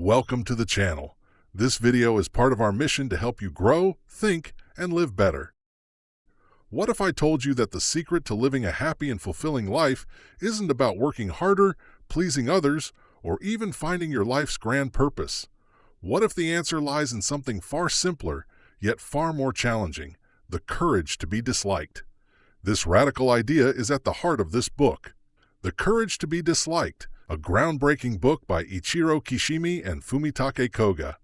Welcome to the channel. This video is part of our mission to help you grow, think, and live better. What if I told you that the secret to living a happy and fulfilling life isn't about working harder, pleasing others, or even finding your life's grand purpose? What if the answer lies in something far simpler, yet far more challenging: the courage to be disliked? This radical idea is at the heart of this book. The Courage to be Disliked, a groundbreaking book by Ichiro Kishimi and Fumitake Koga.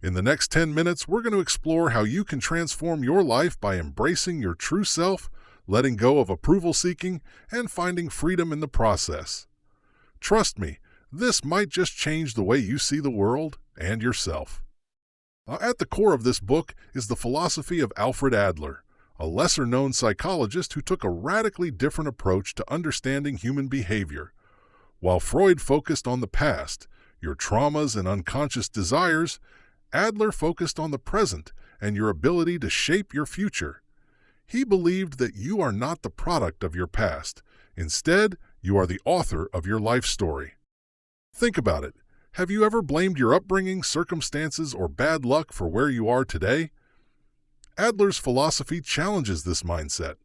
In the next 10 minutes, we're going to explore how you can transform your life by embracing your true self, letting go of approval-seeking, and finding freedom in the process. Trust me, this might just change the way you see the world and yourself. At the core of this book is the philosophy of Alfred Adler, a lesser-known psychologist who took a radically different approach to understanding human behavior. While Freud focused on the past, your traumas and unconscious desires, Adler focused on the present and your ability to shape your future. He believed that you are not the product of your past. Instead, you are the author of your life story. Think about it. Have you ever blamed your upbringing, circumstances, or bad luck for where you are today? Adler's philosophy challenges this mindset.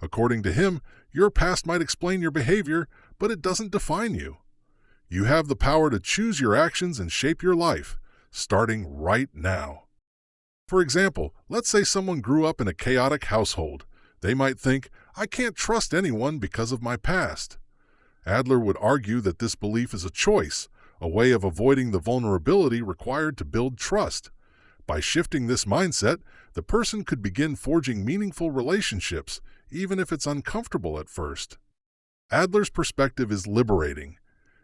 According to him, your past might explain your behavior, but it doesn't define you. You have the power to choose your actions and shape your life, starting right now. For example, let's say someone grew up in a chaotic household. They might think, "I can't trust anyone because of my past." Adler would argue that this belief is a choice, a way of avoiding the vulnerability required to build trust. By shifting this mindset, the person could begin forging meaningful relationships, even if it's uncomfortable at first. Adler's perspective is liberating.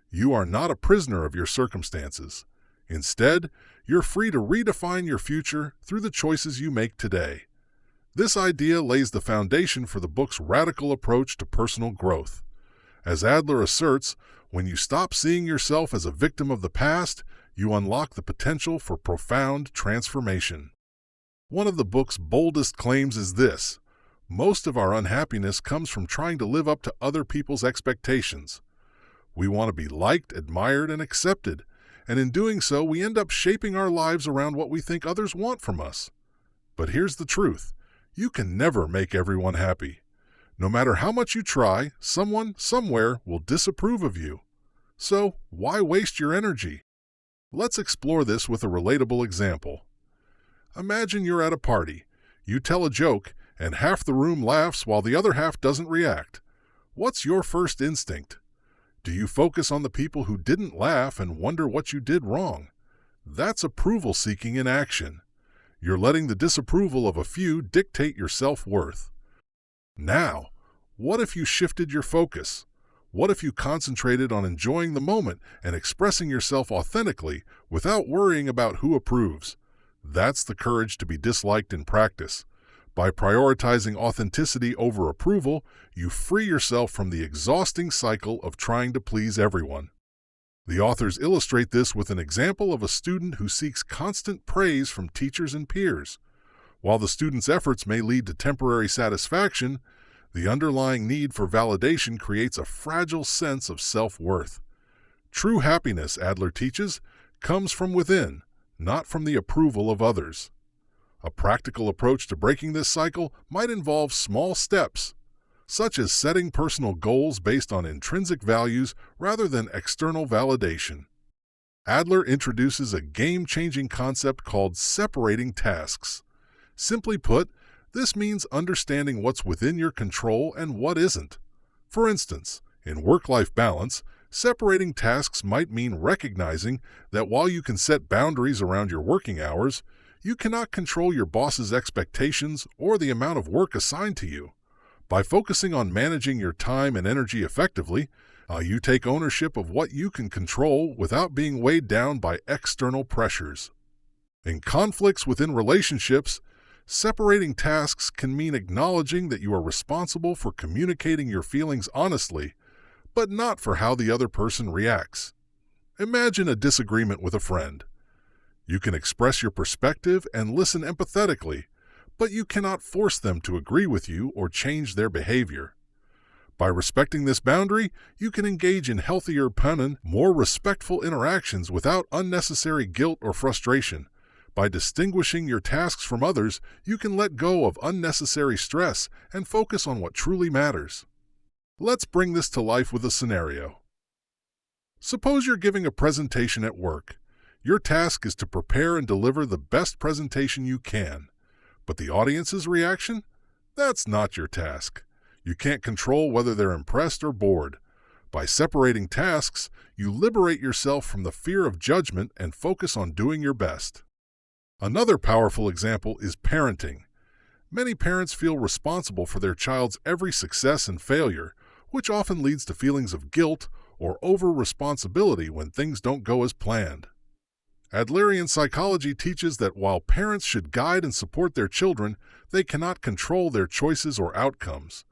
You are not a prisoner of your circumstances. Instead, you're free to redefine your future through the choices you make today. This idea lays the foundation for the book's radical approach to personal growth. As Adler asserts, when you stop seeing yourself as a victim of the past, you unlock the potential for profound transformation. One of the book's boldest claims is this: most of our unhappiness comes from trying to live up to other people's expectations. We want to be liked, admired, and accepted, and in doing so, we end up shaping our lives around what we think others want from us. But here's the truth: you can never make everyone happy. No matter how much you try, someone, somewhere will disapprove of you. So, why waste your energy? Let's explore this with a relatable example. Imagine you're at a party. You tell a joke, and half the room laughs while the other half doesn't react. What's your first instinct? Do you focus on the people who didn't laugh and wonder what you did wrong? That's approval-seeking in action. You're letting the disapproval of a few dictate your self-worth. Now, what if you shifted your focus? What if you concentrated on enjoying the moment and expressing yourself authentically without worrying about who approves? That's the courage to be disliked in practice. By prioritizing authenticity over approval, you free yourself from the exhausting cycle of trying to please everyone. The authors illustrate this with an example of a student who seeks constant praise from teachers and peers. While the student's efforts may lead to temporary satisfaction, the underlying need for validation creates a fragile sense of self-worth. True happiness, Adler teaches, comes from within, not from the approval of others. A practical approach to breaking this cycle might involve small steps, such as setting personal goals based on intrinsic values rather than external validation. Adler introduces a game-changing concept called separating tasks. Simply put, this means understanding what's within your control and what isn't. For instance, in work-life balance, separating tasks might mean recognizing that while you can set boundaries around your working hours, you cannot control your boss's expectations or the amount of work assigned to you. By focusing on managing your time and energy effectively, you take ownership of what you can control without being weighed down by external pressures. In conflicts within relationships, separating tasks can mean acknowledging that you are responsible for communicating your feelings honestly, but not for how the other person reacts. Imagine a disagreement with a friend. You can express your perspective and listen empathetically, but you cannot force them to agree with you or change their behavior. By respecting this boundary, you can engage in healthier, more respectful interactions without unnecessary guilt or frustration. By distinguishing your tasks from others, you can let go of unnecessary stress and focus on what truly matters. Let's bring this to life with a scenario. Suppose you're giving a presentation at work. Your task is to prepare and deliver the best presentation you can. But the audience's reaction? That's not your task. You can't control whether they're impressed or bored. By separating tasks, you liberate yourself from the fear of judgment and focus on doing your best. Another powerful example is parenting. Many parents feel responsible for their child's every success and failure, which often leads to feelings of guilt or over-responsibility when things don't go as planned. Adlerian psychology teaches that while parents should guide and support their children, they cannot control their choices or outcomes.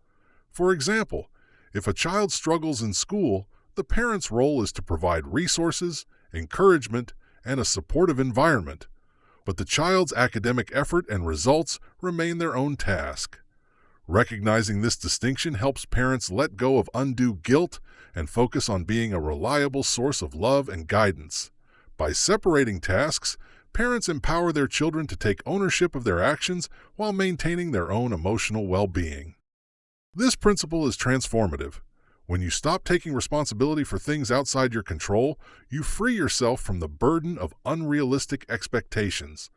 For example, if a child struggles in school, the parent's role is to provide resources, encouragement, and a supportive environment, but the child's academic effort and results remain their own task. Recognizing this distinction helps parents let go of undue guilt and focus on being a reliable source of love and guidance. By separating tasks, parents empower their children to take ownership of their actions while maintaining their own emotional well-being. This principle is transformative. When you stop taking responsibility for things outside your control, you free yourself from the burden of unrealistic expectations.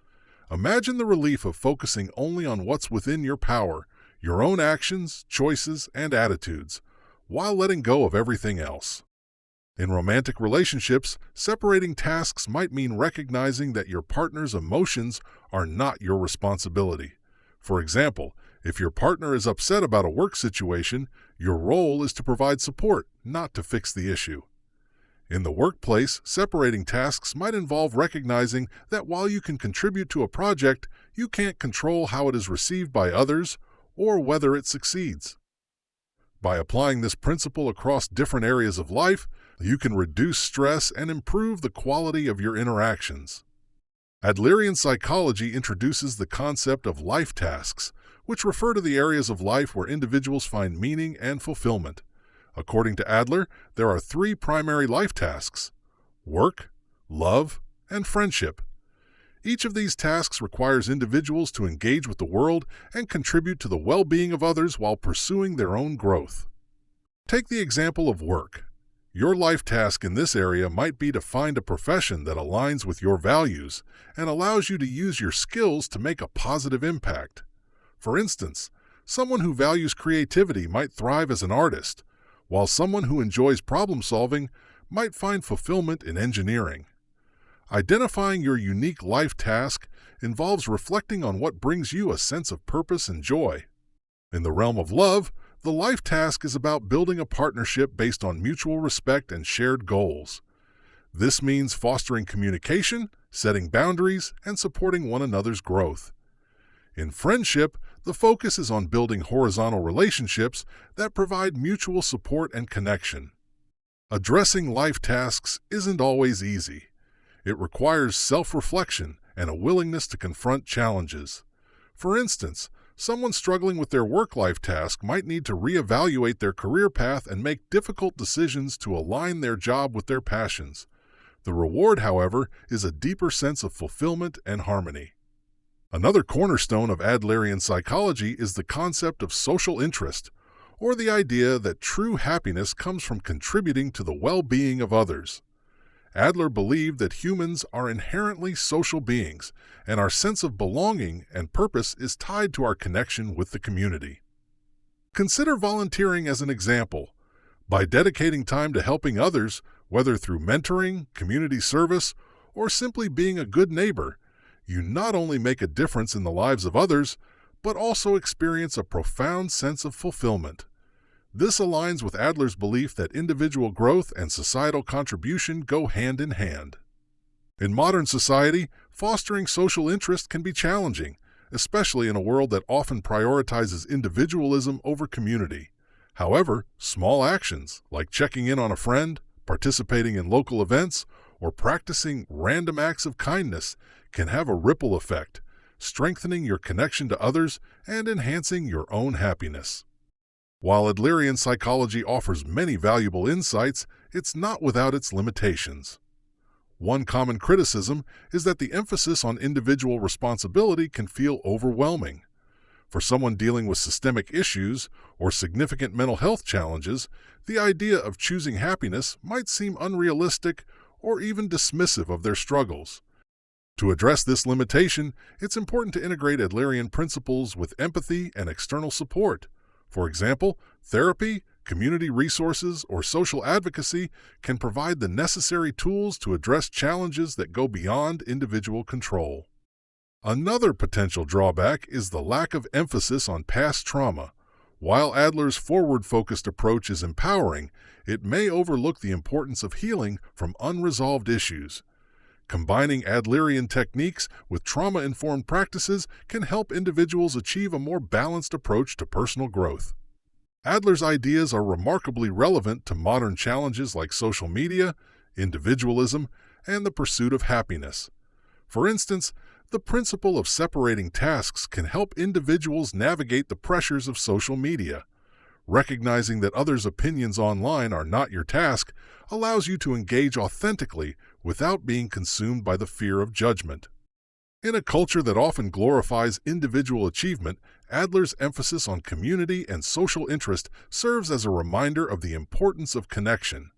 Imagine the relief of focusing only on what's within your power, your own actions, choices, and attitudes, while letting go of everything else. In romantic relationships, separating tasks might mean recognizing that your partner's emotions are not your responsibility. For example, if your partner is upset about a work situation, your role is to provide support, not to fix the issue. In the workplace, separating tasks might involve recognizing that while you can contribute to a project, you can't control how it is received by others or whether it succeeds. By applying this principle across different areas of life, you can reduce stress and improve the quality of your interactions. Adlerian psychology introduces the concept of life tasks, which refer to the areas of life where individuals find meaning and fulfillment. According to Adler, there are 3 primary life tasks: work, love, and friendship. Each of these tasks requires individuals to engage with the world and contribute to the well-being of others while pursuing their own growth. Take the example of work. Your life task in this area might be to find a profession that aligns with your values and allows you to use your skills to make a positive impact. For instance, someone who values creativity might thrive as an artist, while someone who enjoys problem-solving might find fulfillment in engineering. Identifying your unique life task involves reflecting on what brings you a sense of purpose and joy. In the realm of love, the life task is about building a partnership based on mutual respect and shared goals. This means fostering communication, setting boundaries, and supporting one another's growth. In friendship, the focus is on building horizontal relationships that provide mutual support and connection. Addressing life tasks isn't always easy. It requires self-reflection and a willingness to confront challenges. For instance, someone struggling with their work-life task might need to reevaluate their career path and make difficult decisions to align their job with their passions. The reward, however, is a deeper sense of fulfillment and harmony. Another cornerstone of Adlerian psychology is the concept of social interest, or the idea that true happiness comes from contributing to the well-being of others. Adler believed that humans are inherently social beings, and our sense of belonging and purpose is tied to our connection with the community. Consider volunteering as an example. By dedicating time to helping others, whether through mentoring, community service, or simply being a good neighbor, you not only make a difference in the lives of others, but also experience a profound sense of fulfillment. This aligns with Adler's belief that individual growth and societal contribution go hand in hand. In modern society, fostering social interest can be challenging, especially in a world that often prioritizes individualism over community. However, small actions, like checking in on a friend, participating in local events, or practicing random acts of kindness, can have a ripple effect, strengthening your connection to others and enhancing your own happiness. While Adlerian psychology offers many valuable insights, it's not without its limitations. One common criticism is that the emphasis on individual responsibility can feel overwhelming. For someone dealing with systemic issues or significant mental health challenges, the idea of choosing happiness might seem unrealistic or even dismissive of their struggles. To address this limitation, it's important to integrate Adlerian principles with empathy and external support. For example, therapy, community resources, or social advocacy can provide the necessary tools to address challenges that go beyond individual control. Another potential drawback is the lack of emphasis on past trauma. While Adler's forward-focused approach is empowering, it may overlook the importance of healing from unresolved issues. Combining Adlerian techniques with trauma-informed practices can help individuals achieve a more balanced approach to personal growth. Adler's ideas are remarkably relevant to modern challenges like social media, individualism, and the pursuit of happiness. For instance, the principle of separating tasks can help individuals navigate the pressures of social media. Recognizing that others' opinions online are not your task allows you to engage authentically without being consumed by the fear of judgment. In a culture that often glorifies individual achievement, Adler's emphasis on community and social interest serves as a reminder of the importance of connection.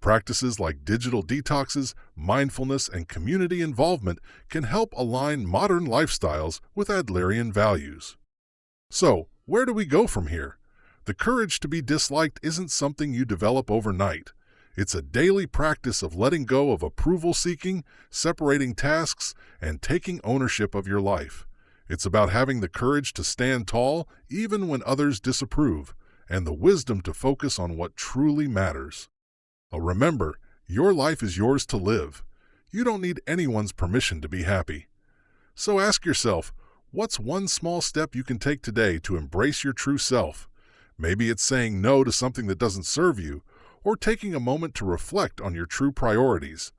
Practices like digital detoxes, mindfulness, and community involvement can help align modern lifestyles with Adlerian values. So, where do we go from here? The courage to be disliked isn't something you develop overnight. It's a daily practice of letting go of approval-seeking, separating tasks, and taking ownership of your life. It's about having the courage to stand tall even when others disapprove, and the wisdom to focus on what truly matters. Remember, your life is yours to live. You don't need anyone's permission to be happy. So ask yourself, what's one small step you can take today to embrace your true self? Maybe it's saying no to something that doesn't serve you, or taking a moment to reflect on your true priorities.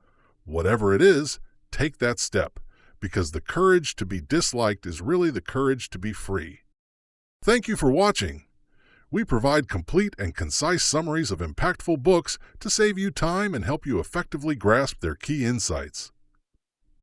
Whatever it is, take that step, because the courage to be disliked is really the courage to be free. Thank you for watching. We provide complete and concise summaries of impactful books to save you time and help you effectively grasp their key insights.